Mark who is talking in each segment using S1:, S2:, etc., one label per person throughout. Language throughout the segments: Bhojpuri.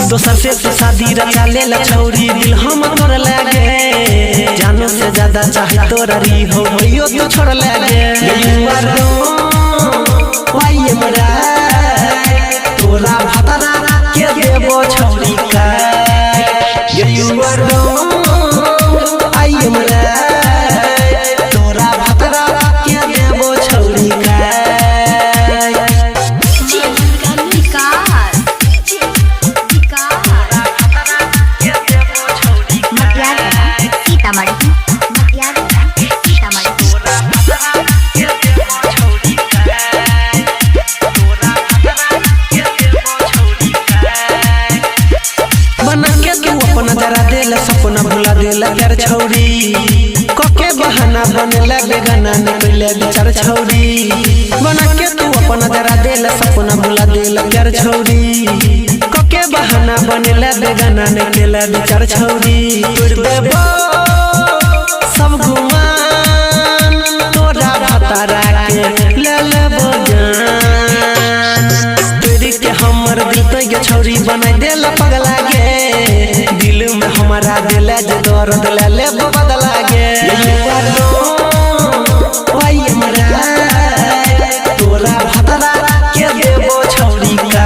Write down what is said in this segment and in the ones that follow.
S1: दोसर से शादी रचा ले लछौरी दिल हम तोड़ लागे जानो से ज्यादा चाहे तोरा री हो भइयो तो छोड़ लागे वाई मरा तोरा भतरा के देबो छौरी का आई मरा तोरा भतरा के देबो छौरी का सपना भुला देला प्यार छौरी कके बहाना बनेला बेगाना निकले बेचार छौरी बना के तू अपना जरा देला सपना भुला देला प्यार छौरी कके बहाना बनेला बेगाना निकले बेचार छौरी तोड़ देबो सब गुमान तोरा भतरा के ले लेबो जान तोरी के हमर दिल तो छौरी बनाई देला पगला गे दिल में हमारा दिल जे दर्द ले ले बदला गे वाई मरा तोरा भतरा के देबो छौरी का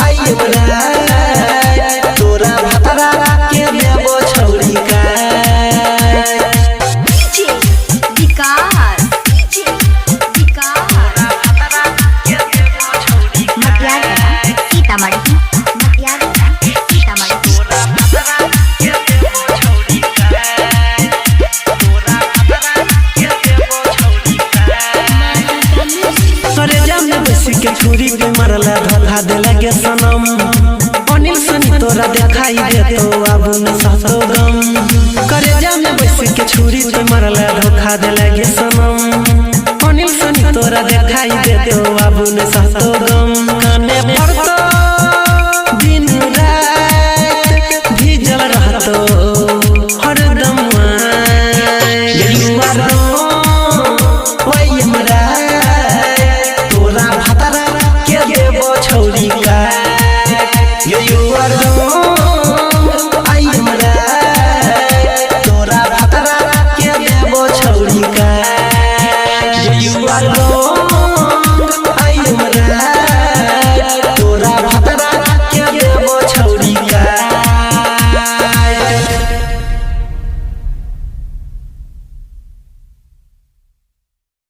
S1: आई मरा तोरा भतरा के देबो छौरी का के छुरी पे मरला धोखा देला के सनम अनिल सनी तोरा दिखाई दे तो आबू न सहतो गम करे जाने बैस के छुरी पे मरला धोखा देला के सनम अनिल सनी तोरा दिखाई दे तो आबू न सहतो गम